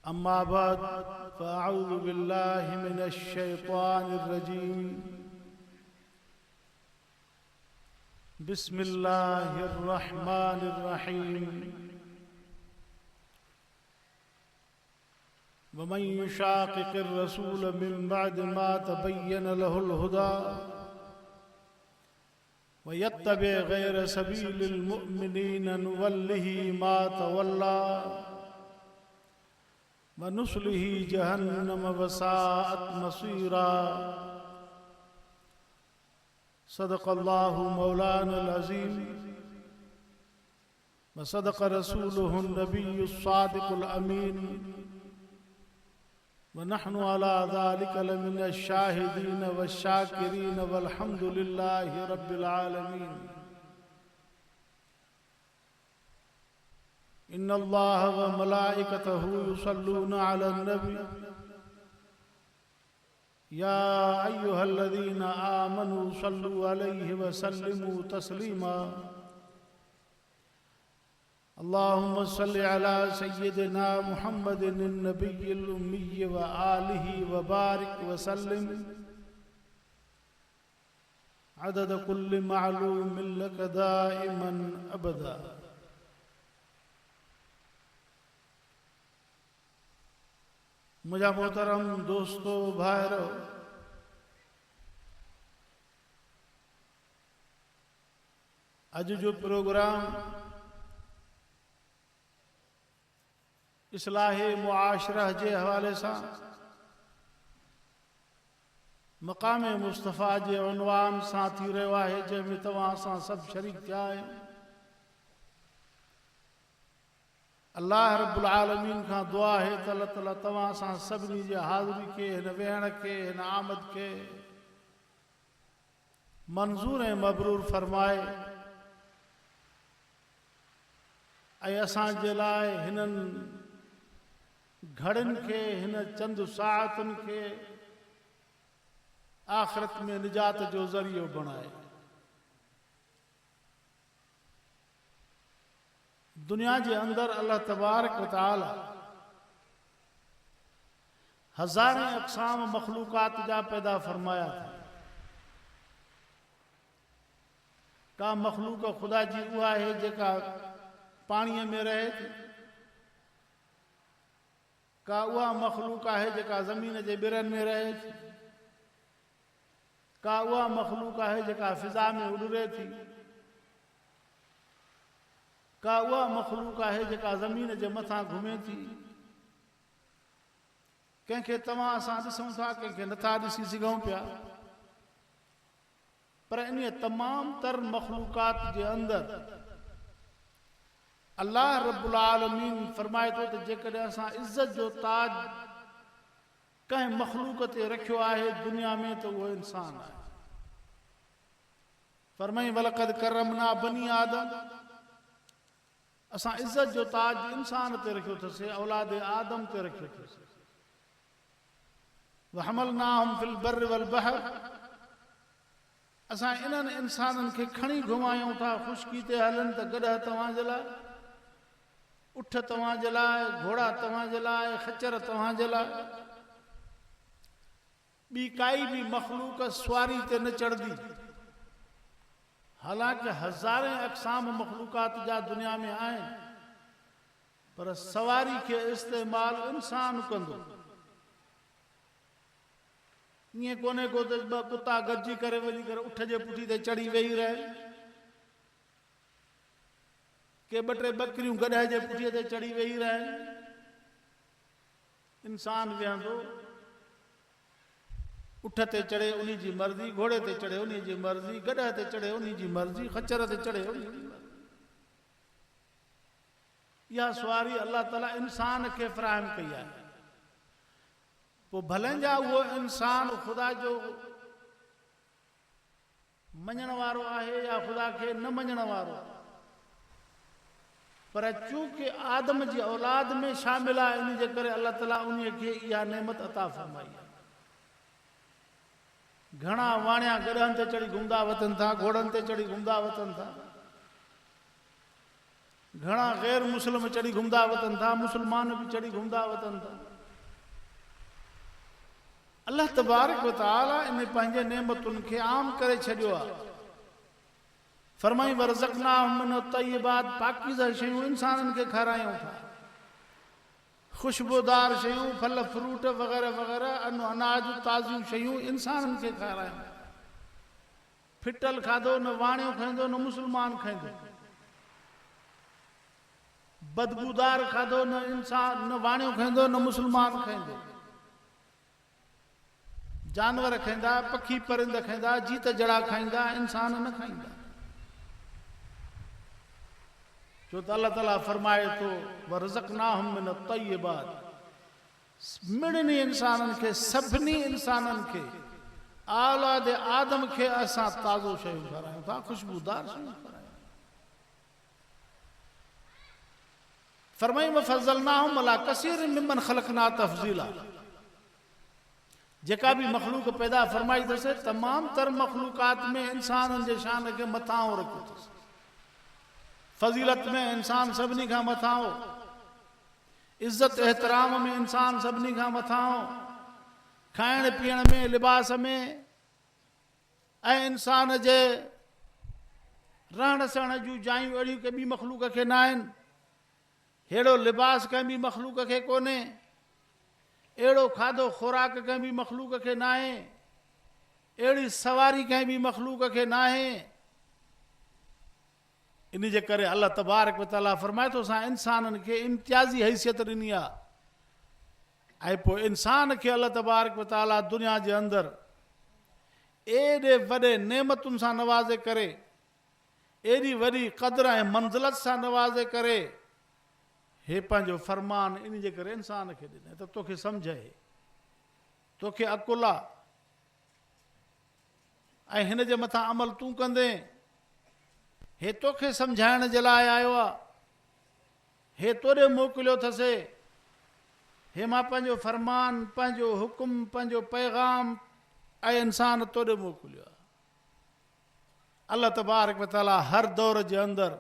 अम्मा बाद फ़अऊज़ु बिल्लाहि मिनश शैतानिर रजीम। बिस्मिल्लाहिर रहमानिर रहीम। वमन युशाक़िक़िर रसूल मिन बअदि मा तबय्यन लहुल हुदा वयत्तबि गैर सबीलिल मुअ्मिनीन नुवल्लिहि मा तवल्ला वनुस्लिहि जहन्नम वसाअत मसीरा। सदक़ल्लाहु मौलानल अज़ीम व सदक़ रसूलुहुन नबियुस सादिक़ुल अमीन व नहनु अला ज़ालिका लमिनश शाहिदीन वश्शाकिरीन वल्हम्दुलिल्लाहि रब्बिल आलमीन। इन्नल्लाह व मलाइकतहु युसल्लूना अलन नबी या अय्युहल्लज़ीना आमनू सल्लु अलैहि व सल्लिमू तस्लीमा। अल्लाहुम्मा सल्लि अला सय्यिदिना मुहम्मदिन नबिय्यिल उम्मी व आलिहि व बारिक व सल्लिम अदद कुल्लि मालूमिन लक दाइमन अबदा। मुझा मोहतरम दोस्तों भाइयों, अज जो प्रोग्राम इस्लाहे मुआशरा के हवाले से मकाम मुस्तफ़ा के उनवान सां थी रहियो आहे, जंहिंमें तव्हां सां सभु शरीक थिया आहियूं। अल्लाह रब्बुल आलमीन का दुआ है त अल्लाह ताला तव्हां सां सभिनी जे हाज़िरी के, हिन वेहण के, हिन आमद के मंज़ूर ऐं मबरूर फरमाए ऐं असांजे लाइ हिननि घड़ियुनि खे, हिन चंद साअतुनि खे आख़िरत में निजात जो ज़रियो बणाए। दुनिया के अंदर अल्लाह तबारक व तआला हज़ारें अक़साम मखलूक़ात जा पैदा फरमाया था। का मखलूक खुदा जी उहा है जेका पानी में रहे थी, का उहा मखलूक है जेका ज़मीन के बिरन में रहे थी, का उहा मखलूक है जेका फ़िज़ा में उड़े थी, का उहा मखलूक है जेका ज़मीन के मथां घुमे थी। कंहिंखे तव्हां असां ॾिसूं था, कंहिंखे नथा ॾिसी सघूं पिया, पर इन तमाम तर मखलूक़ात के अंदर अल्लाह रब्बुल आलमीन फरमाए थो त जेकॾहिं असां इज़्ज़त जो ताज कंहिं मखलूक ते रखियो आहे दुनिया में तो वो इंसान है। फरमाई वलक़द करमना बनी आदम, असां इज़्ज़त जो ताज इंसान ते रखियो अथसीं, औलाद आदम ते रखियो अथसीं। व हमलनाहुम फिल बर्रि वल बहर, असां इन्हनि इंसाननि खे खणी घुमायूं था, खुशकी ते हलन त गॾह तव्हां जे लाइ, उठ तव्हां जे लाइ, घोड़ा तव्हां जे लाइ, खच्चर तव्हां जे लाइ। ॿी काई भी मखलूक सवारी ते न चढ़दी, हालांकि हज़ारें अक़साम मखलूक़ात जा दुनिया में आहिनि, पर सवारी के इस्तेमाल इंसान कंदो। ईअं कोन्हे को त ॿ कुता गॾिजी करे वञी करे उठ जे पुठी ते चढ़ी वेही रहे, के ॿ टे बकरियूं गॾह जे पुठीअ ते चढ़ी वेही रहे। इंसान विहंदो, उठ ते चढ़े उन्हीं जी मर्ज़ी, घोड़े ते चढ़े उन्हीं जी मर्ज़ी, गॾह ते चढ़े उन्हीं जी मर्ज़ी, खच्चर ते चढ़े उन्हीं जी मर्ज़ी। इहा सवारी अल्लाह ताला इंसान खे फ़राहम कई आहे। पोइ भले जा उहो इंसान खुदा जो मञण वारो आहे या खुदा खे न मञण वारो, पर चूंकि आदम जी औलाद में शामिल आहे, इन जे करे अल्लाह ताला उन खे इहा नेमत अता फरमाई आहे। घणा वाणिया गॾहनि ते चढ़ी घुमंदा वतन था, घोड़नि ते चढ़ी घुमंदा वतन था, घणा गैर मुस्लिम चढ़ी घुमदा वतन था, मुसलमान भी चढ़ी घुमदा वतन था। अल्लाह तबारक व तआला इन पंहिंजे नेमतुनि खे आम करे छॾियो आहे। फरमाई वरज़क़नाहुम मिन तय्यिबात, पाकीज़ा शयूं इंसाननि खे खारायूं था, खुशबूदार शयूं, फल फ्रूट वग़ैरह वग़ैरह, अनाज ताज़ियूं शयूं इंसाननि खे खारायूं। फिटल खाधो न वाणियो खाईंदो न मुसलमान खाईंदो, बदबूदार खाधो न इंसान न वाणियो खाईंदो न मुसलमान खाईंदो। जानवर खाईंदा, पखी परिंद खाईंदा, जीत जड़ा खाईंदा, इंसान न खाईंदा। जो त अल्लाह ताला फरमाए थो वरज़क़नाहुम मिन तय्यिबात, मिड़नी इंसाननि खे, सभिनी इंसाननि खे, औलाद आदम खे असां ताज़ो शयूं खारायूं था, खुशबूदार शयूं खारायूं। फरमाई वफ़ज़लनाहुम अला कसीरिन मिम्मन ख़लक़ना तफ़ज़ीला, जेका भी मखलूक पैदा फरमाई अथसि तमाम तर मखलूकात में इंसाननि जे शान खे मथां रखियो अथसि। फज़ीलत में इंसान सभिनी खां मथां हो, इज़्ज़त एहतराम में इंसान सभिनी खां मथां हो, खाइण पीअण में, लिबास में, ऐं इंसान जे रहण सहण जूं जायूं अहिड़ियूं कंहिं ॿी मखलूक खे न आहिनि, अहिड़ो लिबास कंहिं ॿी मखलूक खे कोन्हे, अहिड़ो खाधो खुराक कंहिं ॿी मखलूक खे न आहे, अहिड़ी सवारी कंहिं ॿी मखलूक खे न आहे। इन जे करे अल्लाह तबारक व तआला फरमाए थो असां इंसाननि खे इम्तियाज़ी हैसियत ॾिनी आहे। ऐं पोइ इंसान खे अल्लाह तबारक व तआला दुनिया जे अंदरि एॾे वॾे नेमतुनि सां नवाज़े करे, एॾी वॾी क़द्र ऐं मंज़िलत सां नवाज़े करे, हे पंहिंजो फरमान इन जे करे इंसान खे ॾिने त तोखे सम्झे, तोखे अकुल आहे, ऐं हिन जे मथां अमल तूं कंदे, हे तोखे सम्झाइण जे लाइ आयो आहे, हे तोॾे मोकिलियो अथसि, हे मां पंहिंजो फरमान, पंहिंजो हुकुम, पंहिंजो पैगाम ऐं इंसान तोॾे मोकिलियो आहे। अल्लाह तबारक व तआला हर दौर जे अंदरि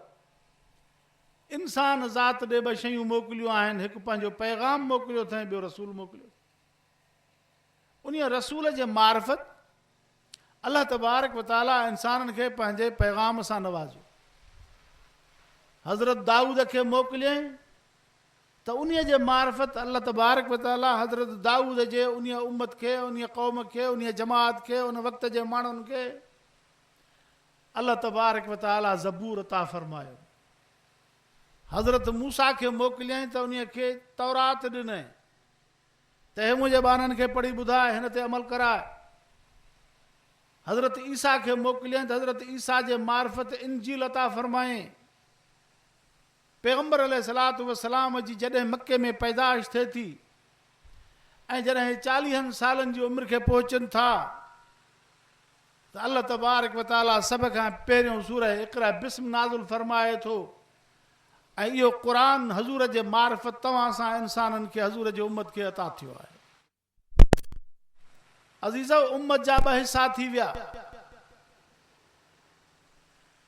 इंसान ज़ात ॾे ॿ शयूं मोकिलियूं आहिनि, हिकु पंहिंजो पैगाम मोकिलियो अथई, ॿियो रसूल मोकिलियो। उन रसूल जे मार्फत अल्लाह तबारक व तआला इंसाननि खे पंहिंजे पैगाम सां नवाज़ियो। हज़रत दाऊद खे मोकिलियईं त उन जे मार्फत अल्लाह तबारक व तआला हज़रत दाऊद जे उन उम्मत खे, उन क़ौम खे, उन जमात खे, उन वक़्त जे माण्हुनि खे अल्लाह तबारक व तआला ज़बूर अता फरमायो। हज़रत मूसा खे मोकिलियईं त उन खे तौरात ॾिनई त हे मुंहिंजे ॿारनि खे पढ़ी ॿुधाए, हिन ते अमल कराए। हज़रत ईसा खे मोकिलियईं त हज़रत ईसा जे मार्फत इंजील अता फरमायईं। पैगंबर अलैहिस्सलातु वस्सलाम जी जॾहिं मके में पैदाइश थिए थी ऐं जॾहिं 40 सालनि जी उमिरि खे पहुचनि था त अल्लाह तबारक व तआला सभ खां पहिरियों सूरह इक़रा बिस्म नाज़िल फरमाए थो, ऐं इहो क़ुरान हज़ूर जे मार्फत तव्हां सां इंसाननि खे, हज़ूर जे उम्मत खे अता थियो आहे। अज़ीज़ो, उम्मत जा 2 हिसा थी विया।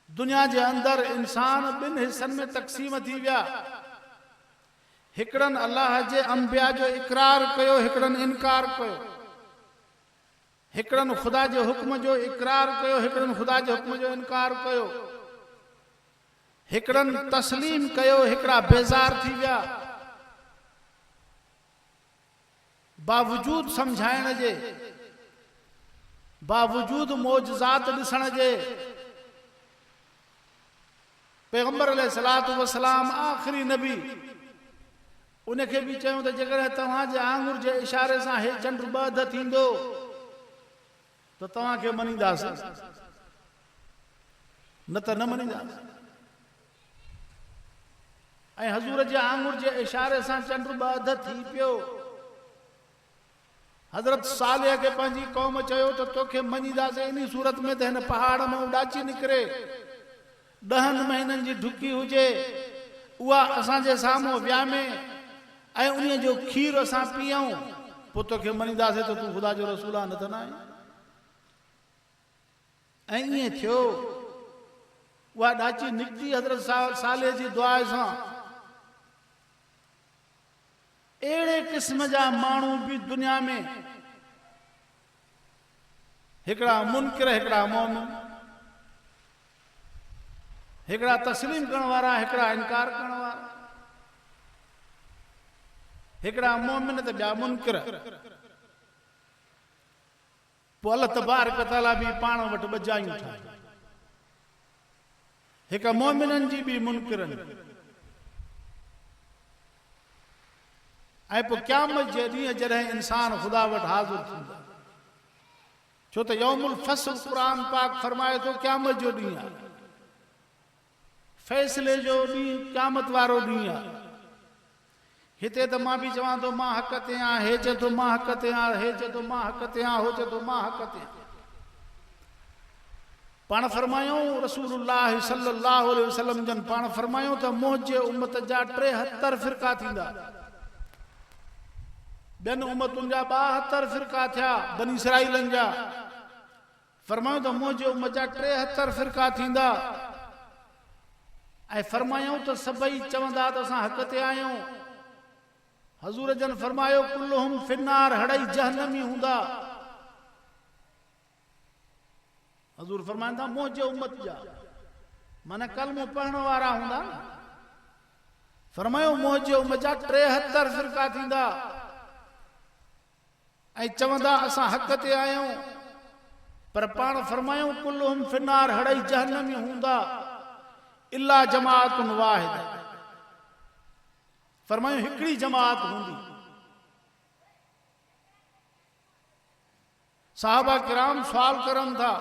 दुनिया जे अंदरि इंसान 2 हिसनि में तक़सीम थी विया। हिकिड़नि अल्लाह जे अंबिया जो इक़रार कयो, हिकिड़नि इनकार कयो। हिकिड़नि ख़ुदा जे हुक्म जो इक़रार कयो, हिकिड़नि ख़ुदा जे हुक्म जो इनकार कयो। हिकिड़नि तस्लीम कयो, हिकिड़ा बेज़ार थी विया। बावजूद सम्झाइण जे, बावजूद मौजज़ात ॾिसण जे, पैगंबर अलैहिस्सलातु वस्सलाम आख़िरी नबी, उनखे बि चयूं त जेकॾहिं तव्हांजे आंगुर जे इशारे सां हे चंड बध थींदो त तव्हांखे मञींदासीं, न त न मञींदासीं। ऐं हज़ूर जे आंगुर जे इशारे सां चंड बध थी पियो। हज़रत सालिह खे पंहिंजी क़ौम चयो त तोखे मञींदासीं इन सूरत में त हिन पहाड़ मां उॾाची निकिरे, 10 महीननि जी ढुकी हुजे, उहा असांजे साम्हूं वियामे ऐं उन जो खीर असां पीऊं, पोइ तोखे मञींदासीं त तूं ख़ुदा जो रसूल आहे, न त न आहे। ऐं ईअं थियो। उहा ॾाची निकिती हज़रत साले जी दुआ सां। अहिड़े क़िस्म जा माण्हू बि दुनिया में, हिकिड़ा मुनकिर, हिकिड़ा मोमिन, हिकिड़ा तस्लीम करण वारा, हिकिड़ा इनकार करण वारा, हिकिड़ा मोमिन त ॿिया मुनकिर। पोइ अल्लाह तबारक व तआला बि पाण वटि ॿ जायूं ठाहियूं, हिक मोमिननि जी बि मुनकिरनि। ऐं पोइ क़यामत जे ॾींहुं जॾहिं इंसान ख़ुदा वटि हाज़िर थींदो, छो त यौमुल फ़स्ल क़ुरान पाक फरमाए थो क़यामत जो ॾींहुं आहे, फ़ैसिले जो ॾींहुं, क़यामत वारो ॾींहुं आहे। हिते त मां बि चवां थो मां हक़ ते आहियां, हे चए थो मां हक़ ते आहियां, हे चए थो मां हक़ ते आहियां, हो चए थो मां हक़ ते आहियां। पाण फरमायूं रसूलुल्लाह सल्लल्लाहु अलैहि वसल्लम जन पाण फरमायूं त मुंहिंजे उम्मत जा 73 फ़िरका थींदा, ॿियनि उम्मतुनि जा 72 फ़िरका थिया बनी इसराईलनि जा। फरमायूं त मुंहिंजे उम्मत जा 73 फ़िरका थींदा। ऐं फरमायूं त सभई चवंदा त असां हक़ ते आहियूं। हज़ूर जन फरमायो कुल्लुहुम फिन्नार, हड़ई जहन्नमी हूंदा। हज़ूर फरमाईंदा मुंहिंजे उम्मत जा, माना कलमो पढ़ण वारा हूंदा। फरमायो मुंहिंजे उम्मत जा 73 फ़िरका थींदा ऐं चवंदा असां हक़ ते आहियूं। पर पाण फरमायूं कुल्लुहुम फिन्नार, हड़ई जहन्नमी हूंदा इल्ला जमाअतुन वाहिदा। फरमायूं हिकिड़ी जमात हूंदी। साहबा किराम सवाल करनि था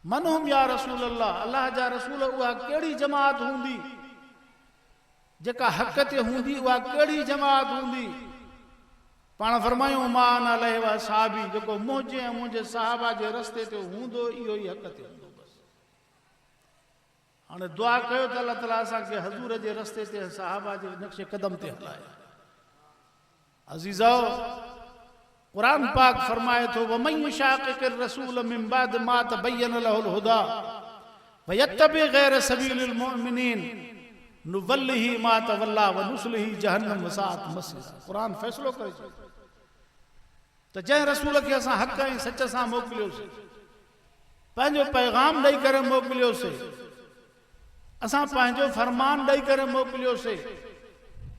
मन हुम या रसूल अल्लाह, अल्लाह जा रसूल उहा कहिड़ी जमात हूंदी जेका हक़ ते हूंदी, उहा कहिड़ी जमात हूंदी? पाण फरमायूं मान अलैहि व असहाबी, जेको मुंहिंजे ऐं मुंहिंजे साहबा जे रस्ते ते हूंदो इहो ई हक़ ते हूंदो। बसि हाणे दुआ कयो त अल्लाह ताला असांखे हज़ूर जे रस्ते ते, साहबा जे नक्शे क़दम ते हलाए। अज़ीज़ो, कुरान पाक फरमाए थो वमन युशाक़िक़िर रसूल मिन बाद मा तबय्यन लहुल हुदा वयत्तबि गैर सबीलिल मुमिनीन नुवल्लिही मा तवल्ला व नुस्लिही जहन्नम वसाअत मसीरा। कुरान फ़ैसिलो करे थो त जंहिं रसूल खे असां हक़ ऐं सच सां मोकिलियोसीं, पंहिंजो पैगाम ॾेई करे मोकिलियोसीं, असां पंहिंजो फरमान ॾेई करे मोकिलियोसीं,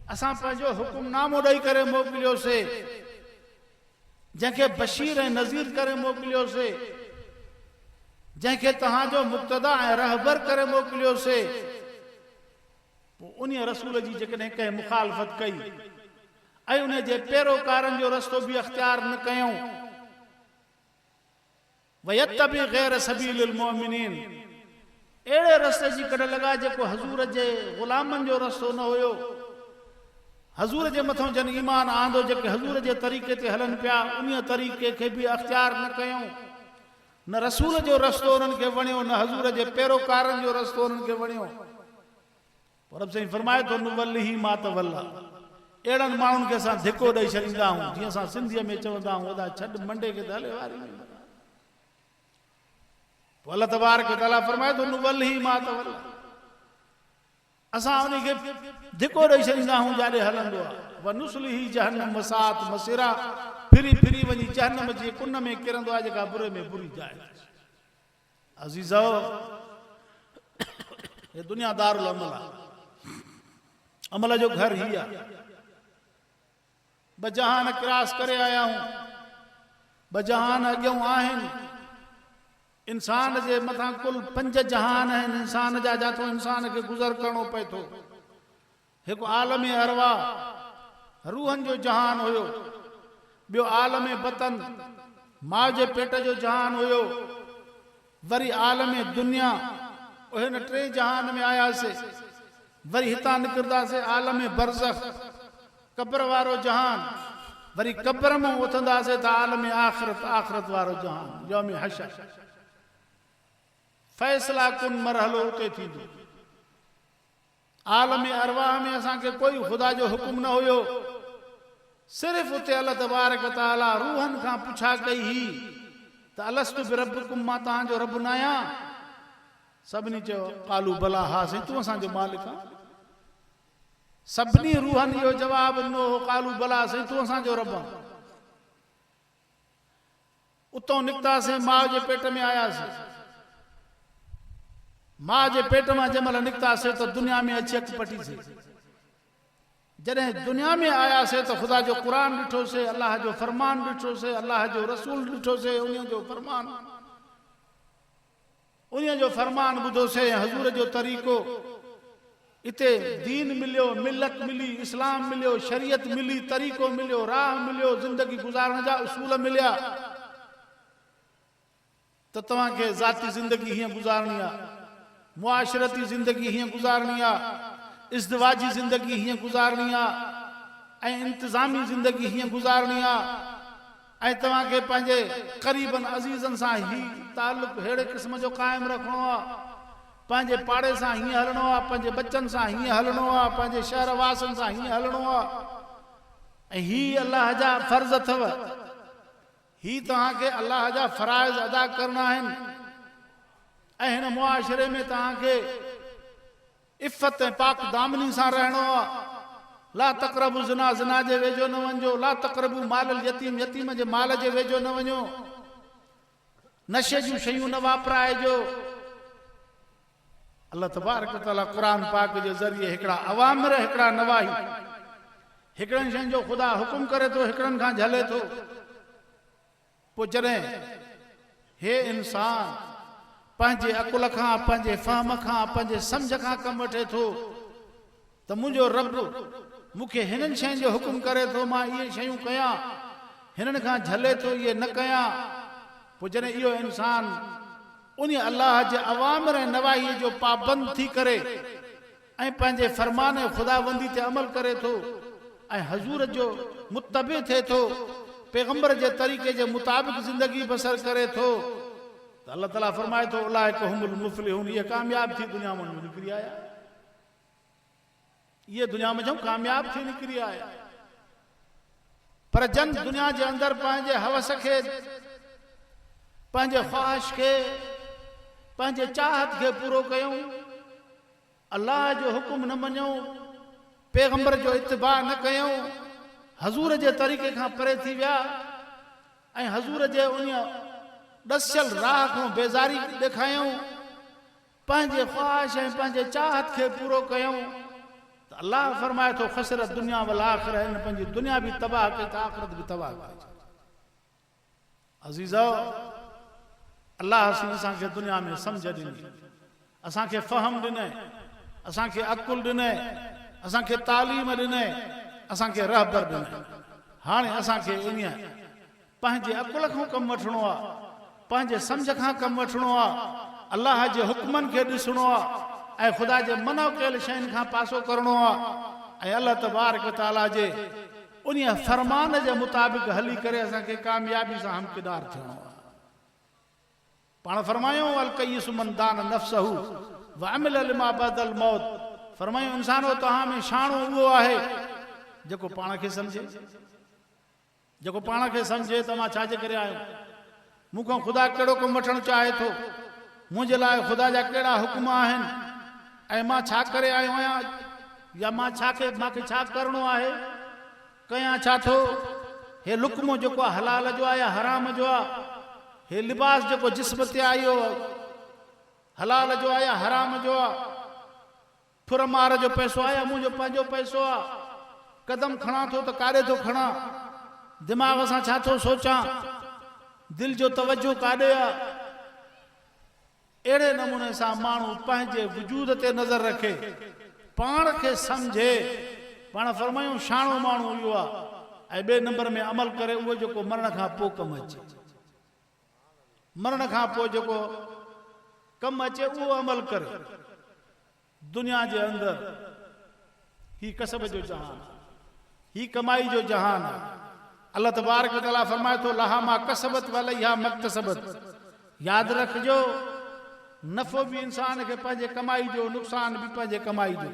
असां पंहिंजो हुकुमनामो ॾेई करे मोकिलियोसीं, जंहिंखे बशीर ऐं नज़ीर करे मोकिलियोसीं, जंहिंखे तव्हांजो मुक़्तदा ऐं रहबर करे मोकिलियोसीं। पोइ उन रसूल जी जेकॾहिं कंहिं मुखालफ़त कई ऐं उन जे पैरोकारनि जो रस्तो बि अख़्तियार न कयूं, वयत्तबि गैर सबीलिल मुमिनीन, अहिड़े रस्ते जी कॾहिं लॻा जेको हज़ूर जे ग़ुलामनि जो रस्तो न हुयो। हज़ूर जे मथां जन ईमान आंदो, जेके हज़ूर जे तरीक़े ते हलनि पिया, उन तरीक़े खे बि अख़्तियार न कयूं। न रसूल जो रस्तो उन्हनि खे वणियो, न हज़ूर जे पैरोकारनि जो रस्तो उन्हनि खे वणियो। पर रब साईं फरमाए थो नुवल्लिही मा तवल्ला, अहिड़नि माण्हुनि खे असां धिको ॾेई छॾींदा आहियूं, जीअं असां सिंधीअ में चवंदा आहियूं वॾा छॾ मंडे खे त हले वारी। पोइ अल्लाह तबारक व तआला फरमाए थो नुवल्लिही मा तवल्ला, असां उनखे धिको ॾेई छॾींदा आहियूं जाॾे हलंदो आहे। व नुस्लिही जहन्नम वसाअत मसीरा, फिरी फिरी वञी जहन्नम जे कुन में किरंदो आहे, जेका बुरे में बुरी जाइ। अज़ीज़ो, हे दुनिया दारुल अमल आहे, अमल जो घर ही आहे। ब जहान क्रॉस करे आया आहियूं, ब जहान अॻियां आहिनि। इंसान जे मथां कुल 5 जहान आहिनि इंसान जा, जाथो इंसान खे गुज़र करणो पए थो। हिकु आलम अरवा, रूहनि जो जहान हुयो। ॿियो आलम बतन, माउ जे पेट जो जहान हुयो। वरी आलम दुनिया, हिन 3 जहान में आयासीं। वरी हितां निकिरंदासीं आलम बरज़ख, कब्र वारो जहान। वरी कब्र में उथंदासीं त आलम आख़िरत, आख़िरत वारो जहान, यौम हशर। फ़ैसला कुन मरहलो उते थींदो। आलम अरवाह में असांखे कोई ख़ुदा जो हुकुम न हुयो। सिर्फ़ उते अल्लाह तबारक व तआला रूहनि खां पुछा कई ही त अलस्तु बिरब्बिकुम, मां तव्हांजो रब न आहियां? सभिनी चयो कालू भला हा साईं तूं असांजो मालिक आहे। सभिनी रूहनि इहो जवाबु ॾिनो कालू भला साईं तूं असांजो रब आहे। उतां निकितासीं माउ जे पेट में आयासीं। माउ जे पेट मां जंहिंमहिल निकितासीं त दुनिया में अची अखि पटीसीं। जॾहिं दुनिया में आयासीं त ख़ुदा जो क़ुर ॾिठोसीं, अलाह जो फरमान ॾिठोसीं, अलाह जो रसूल ॾिठोसीं, उन जो फरमान ॿुधोसीं, हज़ूर जो तरीक़ो। इते दीन मिलियो, मिलत मिली, इस्लाम मिलियो, शरीयत मिली, तरीक़ो मिलियो, राह मिलियो, ज़िंदगी गुज़ारण जा उसूल मिलिया। त तव्हांखे ज़ाती ज़िंदगी हीअं गुज़ारणी आहे, मुआशरती ज़िंदगी हीअं गुज़ारणी आहे, इज़्दिवाजी ज़िंदगी हीअं गुज़ारणी आहे, ऐं इंतिज़ामी ज़िंदगी हीअं गुज़ारणी आहे। ऐं तव्हांखे पंहिंजे क़रीबन अज़ीज़नि सां ही तालुक़ अहिड़े क़िस्म जो क़ाइमु रखिणो आहे, पंहिंजे पाड़े सां हीअं हलणो आहे, पंहिंजे बच्चनि सां हीअं हलणो आहे, पंहिंजे शहर वासियुनि सां हीअं हलणो आहे। ऐं ही अलाह जा फ़र्ज़ अथव, ही तव्हांखे अलाह जा फ़राइज़ अदा करणा आहिनि। ऐं हिन मुआशरे में तव्हांखे इफ़त ऐं पाक दामनी सां रहणो आहे। ला तक़रबु ज़िना, ज़िना जे वेझो न वञो। ला तक़रबु माल यतीम, यतीम जे माल जे वेझो न वञो। नशे जूं शयूं न वापराइजो। अल्लाह तबारक व तआला क़ुर पाक जे ज़रिए हिकिड़ा अवामिर, हिकिड़ा नवाही, हिकिड़नि शयुनि जो ख़ुदा हुकुम करे थो, हिकिड़नि खां झले थो। पोइ जॾहिं हे इंसान पंहिंजे अकुल खां, पंहिंजे फ़हम खां, पंहिंजे सम्झ खां कमु वठे थो त मुंहिंजो रब मूंखे हिननि शयुनि जो हुकुम करे थो, मां इहे शयूं कयां, हिननि खां झले थो इहे न कयां। पोइ जॾहिं इहो इंसान उन अलाह जे अवामिर ऐं नवाही जो पाबंद थी करे ऐं पंहिंजे फ़रमान ख़ुदाबंदी ते अमल करे थो ऐं हज़ूर जो मुतबे थिए थो, पैगंबर जे तरीक़े जे मुताबिक़ ज़िंदगी बसर करे थो, त अल्लाह ताला फरमाए थो उलाइका हुमुल मुफ़्लिहून, इहे कामयाब थी दुनिया में निकिरी आया। ये दुनिया में जो कामयाब थी निकिरी आया। पर जन दुनिया जे अंदर पंहिंजे हवस खे, पंहिंजे ख़्वाहिश खे, पंहिंजे चाहत खे पूरो कयूं, अल्लाह जो हुकुम न मञूं, पैगंबर जो इत्तिबा न कयूं, हज़ूर जे तरीक़े खां परे थी विया ऐं हज़ूर जे उन ॾसियल राह खां बेज़ारी ॾेखारियूं, पंहिंजे ख़्वाहिश ऐं पंहिंजे चाहत खे पूरो कयूं, त अल्लाह फरमाए थो ख़सरत दुनिया वल आख़िरह, हिन पंहिंजी दुनिया बि तबाह कई त आख़िरत बि तबाह कई। अज़ीज़ो, अल्लाह असांखे दुनिया में सम्झ ॾिनी, असांखे फ़हम ॾिनई, असांखे अकुल ॾिनई, असांखे तालीम ॾिनई, असांखे रहबर ॾिनई। हाणे असांखे इन पंहिंजे अकुल खां कमु वठिणो आहे, पंहिंजे सम्झ खां कमु वठिणो आहे, अल्लाह जे हुक्मनि खे ॾिसणो आहे ऐं ख़ुदा जे मना कयल शयुनि खां पासो करणो आहे ऐं अल्लाह तबारक व तआला जे उन फरमान जे मुताबिक़ हली करे असांखे कामयाबी सां हमकिदार थियणो आहे। पाण फरमायूं अल कय्यिस मन दान नफ्सहू व अमिल लिमा बदल मौत, फरमायूं इंसानो तव्हां में शाणो उहो आहे जेको पाण खे सम्झे, जेको पाण खे सम्झे त मां छाजे करे आयो, मूंखां ख़ुदा कहिड़ो कमु वठणु चाहे थो, मुंहिंजे लाइ ख़ुदा जा कहिड़ा हुकुम आहिनि ऐं मां छा करे आयो आहियां, या मां मूंखे छा करिणो आहे, कयां छा थो। हे लुकमो जेको आहे हलाल जो आहे या हराम जो आहे, हे लिबास जेको जिस्म ते आयो हलाल जो आहे या हराम जो आहे, फुर मार जो पैसो आहे या मुंहिंजो पंहिंजो पैसो आहे, कदम खणा थो त काॾे थो खणा, दिमाग़ सां छा थो सोचां, दिलि जो तवजो काॾे आहे। अहिड़े नमूने सां माण्हू पंहिंजे वजूद ते नज़र रखे, पाण खे सम्झे। पाण फरमायूं शाणो माण्हू इहो आहे ऐं ॿिए नंबर में अमल करे उहो जेको मरण खां पोइ कमु अचे, मरण खां पोइ जेको कमु अचे उहो अमल करे। दुनिया जे अंदरि ही कसब जो जहान, ही कमाई जो जहान आहे। अल्लाह तबारक व तआला फरमाए थो लहा मा कसबत वलैहा मक्तसबत, यादि रखिजो नफ़ो बि इंसान खे पंहिंजे कमाई जो, नुक़सान बि पंहिंजे कमाई जो।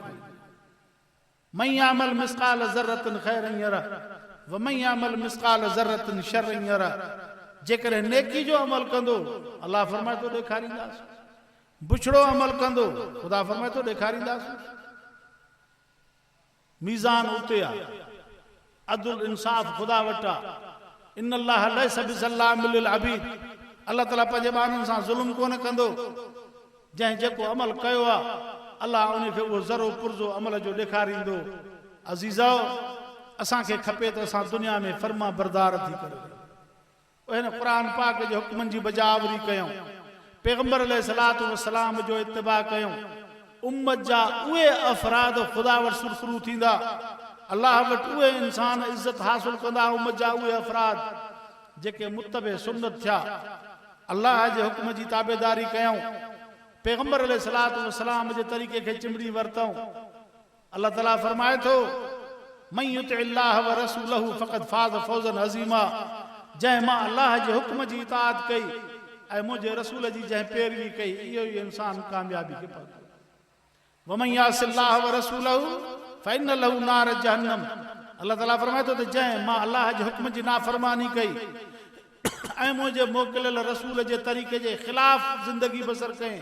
मन यामल मिस्काल ज़र्रतिन खैरन यरह व मन यामल मिस्काल ज़र्रतिन शर्रन यरह, जेकॾहिं नेकी जो अमल कंदो अल्लाह फरमाए थो ॾेखारींदासीं, बुछड़ो अमल कंदो ख़ुदा फरमाए तो ॾेखारींदासीं मीज़ान उते आहे अदल इंसाफ़ ख़ुदा वटि आहे इन अल्लाह लैस बिज़ल्लामिल लिल अबीद अल्लाह ताला पंहिंजे ॿारनि सां ज़ुल्म कोन कंदो जंहिं जेको अमल कयो आहे अल्लाह उनखे उहो ज़रो पुरज़ो अमल जो ॾेखारींदो अज़ीज़ो असांखे खपे त असां दुनिया में फर्मा बरदार थी करे हिन क़ुरान पाक जे हुक्मनि जी बजावरी कयूं पैगंबर अलैहिस्सलातु वस्सलाम जो इत्तिबा कयूं उम्मत जा उहे अफ़राद ख़ुदा वटि सुरख़ुरू थींदा अल्लाह वटि उहे इंसान इज़त हासिल कंदा उम्मत जा उहे अफ़राद जेके मुत्तबे सुन्नत थिया अल्लाह जे हुक्म जी ताबेदारी कयूं पैगंबर अलैहिस्सलातु वस्सलाम जे तरीक़े खे चिमड़ी वरतऊं अल्लाह ताला फरमाए थो मन युतिअल्लाह व रसूलहु फ़क़द फ़ाज़ फ़ौज़न अज़ीमा जंहिं मां अल्लाह जे हुक्म जी इताअत कई ऐं मुंहिंजे रसूल जी जंहिं पैरवी कई इहो ई इंसान कामयाबी खे पहुतो वमन यासिल्लाह व रसूलहु फ़इन्न लहू नार जहन्नम अल्लाह ताला फरमाए थो त जंहिं मां अल्लाह जे हुक्म जी नाफ़रमानी कई ऐं मुंहिंजे मोकिलियल रसूल जे तरीक़े जे ख़िलाफ़ ज़िंदगी बसर कई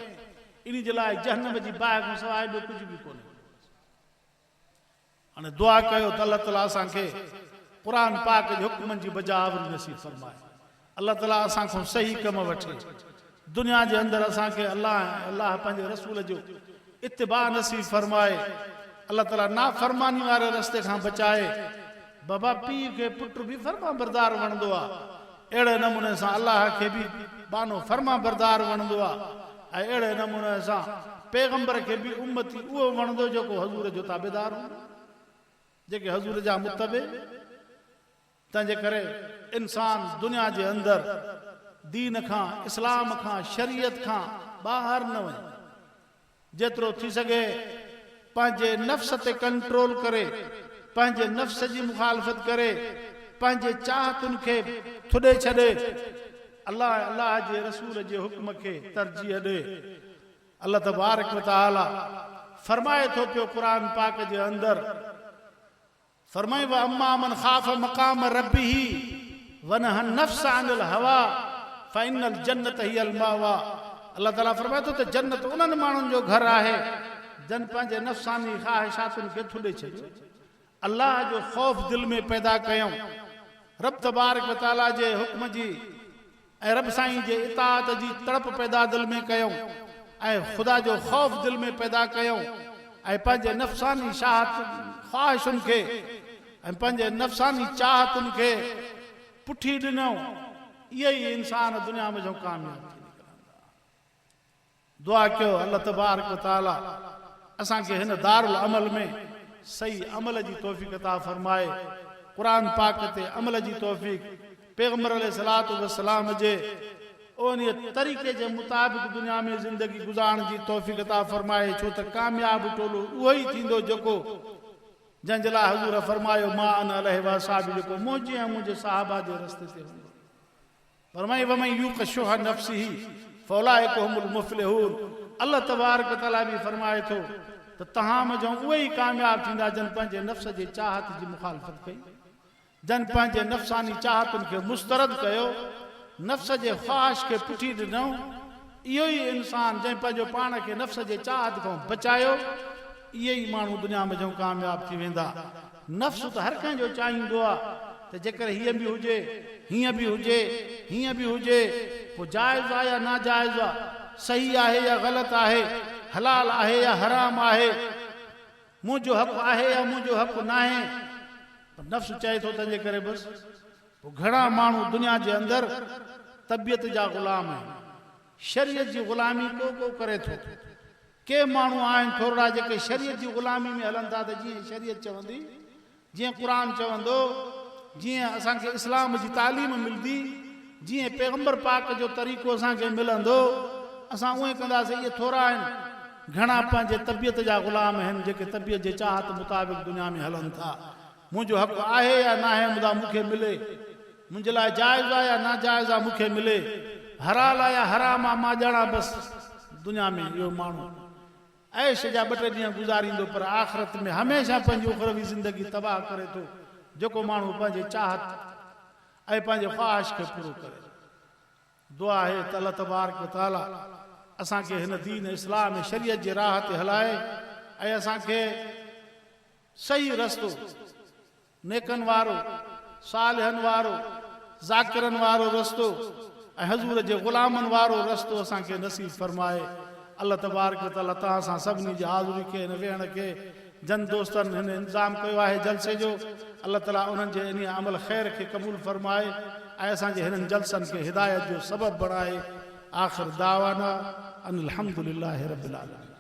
इन जे लाइ जहन्नम जी बाहि खां सवाइ ॿियो कुझु बि कोन्हे हाणे दुआ कयो त अल्लाह ताला असांखे क़ुरान पाक जे हुक्मनि जी बजावरी नसीब फरमाए अल्लाह ताला असांखां सही कम वठे दुनिया जे अंदरि असांखे अल्लाह पंहिंजे रसूल जो इत्तिबा नसीब फरमाए अल्लाह ताला नाफ़रमानी वारे रस्ते खां बचाए बाबा पीउ खे पुट बि फर्मा बरदार वणंदो आहे अहिड़े नमूने सां अल्लाह खे बि बानो फर्मा बरदार वणंदो आहे ऐं अहिड़े नमूने सां पैगंबर खे बि उम्मती उहो वणंदो जेको हज़ूर जो ताबेदार हूंदो जेके हज़ूर जा मुतबे तंहिंजे करे इंसान दुनिया जे अंदरि दीन खां इस्लाम खां शरीयत खां ॿाहिरि न वञे जेतिरो थी सघे पंहिंजे नफ़्स ते कंट्रोल करे पंहिंजे नफ़्स जी मुखालफ़त करे पंहिंजे चाहतुनि खे थुॾे छॾे अल्लाह जे रसूल जे हुक्म खे तरजीह ॾे अल्लाह तबारक व तआला फरमाए थो पियो क़ुरान पाक जे अंदरि फरमाए व अम्मा मन ख़ाफ़ मक़ाम रब्बिही वनह नफ़्स अनिल हवा फ़इन्नल जन्नत हियल मावा अल्लाह ताला फरमाए थो त जन्नत उन्हनि माण्हुनि जो घर आहे जन पंहिंजे नफ़्सानी ख़्वाहिशातुनि खे थुॾे छॾियो अल्लाह जो ख़ौफ़ दिलि में पैदा कयूं रब तबारक व तआला जे हुक्म जी ऐं रब साईं जे इताअत जी तड़प पैदा दिलि में कयूं ऐं ख़ुदा जो ख़ौफ़ दिलि में पैदा कयूं ऐं पंहिंजे नफ़्सानी ख़्वाहिशुनि खे ऐं पंहिंजे नफ़्सानी चाहतुनि खे पुठी ॾिनऊं इहे ई इंसान दुनिया में जो कामयाब थी निकिरंदा दुआ कयो अल्लाह तबारक व तआला असांखे हिन दारुल अमल में सही अमल जी तौफ़ीक़ अता फरमाए क़ुरान पाक ते अमल जी तौफ़ीक़ पैगंबर अलैहिस्सलातु वस्सलाम जे उन तरीक़े जे मुताबिक़ दुनिया में ज़िंदगी गुज़ारण जी तौफ़ीक़ अता फरमाए छो त कामयाब टोलो उहो ई थींदो जेको जंहिंजे लाइ हज़ूर फरमायो मां अन अलैहि व असहाबी जेको मुंहिंजे ऐं मुंहिंजे सहाबा जे रस्ते ते हूंदो फरमाई वमन यूक़ शुह नफ़्सिही फ़उलाइका हुमुल मुफ़्लिहून अल्लाह तबारक व तआला बि फरमाए थो त तव्हां जो उहे ई कामयाब थींदा जन पंहिंजे नफ़्स जे चाहत जी मुखालफ़त कई जन पंहिंजे नफ़्सानी चाहतुनि खे मुस्तरद कयो नफ़्स जे ख़्वाहिश खे पुठी ॾिनऊं इहो ई इंसान जंहिं पंहिंजो पाण खे नफ़्स जे चाहत खां बचायो इहे ई माण्हू दुनिया में जो कामयाब थी वेंदा नफ़्स त हर कंहिंजो चाहींदो आहे त जेकर हीअ बि हुजे हीअं बि हुजे हीअं बि हुजे पोइ जाइज़ आहे या नाजाइज़ आहे सही आहे या ग़लति आहे हलाल आहे या हराम आहे मुंहिंजो हक़ आहे या मुंहिंजो हक़ न आहे नफ़्स चए थो तंहिंजे करे बसि पोइ घणा माण्हू दुनिया जे अंदरि तबियत जा ग़ुलाम आहिनि शरीयत जी ग़ुलामी को करे थो के माण्हू आहिनि थोरा जेके शरीयत जी ग़ुलामी में हलनि था त जीअं शरीयत चवंदी जीअं क़ुरान चवंदो जीअं असांखे इस्लाम जी तालीम मिलंदी जीअं पैगंबर पाक जो तरीक़ो असांखे मिलंदो असां उहे कंदासीं इहे थोरा आहिनि घणा पंहिंजे तबियत जा ग़ुलाम आहिनि जेके तबियत जे चाहत मुताबिक़ दुनिया में हलनि था मुंहिंजो हक़ आहे या न आहे मुदा मूंखे मिले मुंहिंजे लाइ जाइज़ आहे या नाजाइज़ आहे मूंखे मिले हलाल आहे या हराम आहे मां ॼाणा बसि दुनिया में इहो माण्हू ऐश जा 2-3 ॾींहं गुज़ारींदो पर आख़िरत में हमेशह पंहिंजी उखरवी ज़िंदगी तबाह करे थो जेको माण्हू पंहिंजे चाहत ऐं पंहिंजे ख़्वाहिश खे पूरो करे दुआ आहे त अल्लाह तबारक व तआला असांखे हिन दीन इस्लाम ऐं शरीयत जे राह ते हलाए ऐं असांखे सही रस्तो नेकनि वारो सालिहनि वारो ज़ाकिरनि वारो रस्तो ऐं हज़ूर जे ग़ुलामनि वारो रस्तो असांखे नसीब फरमाए। अल्लाह तबारक व तआला तव्हां सां सभिनी जी हाज़िरी खे हिन वेहण खे जन दोस्तनि हिन इंतज़ाम कयो आहे जलसे जो, अल्लाह ताला उन्हनि जे इन अमल ख़ैर खे क़बूल फरमाए ऐं असांजे हिननि जलसनि खे हिदायत जो सबबु बणाए। आख़िर दावाना अनिल हम्दुलिल्लाहि रब्बिल आलमीन।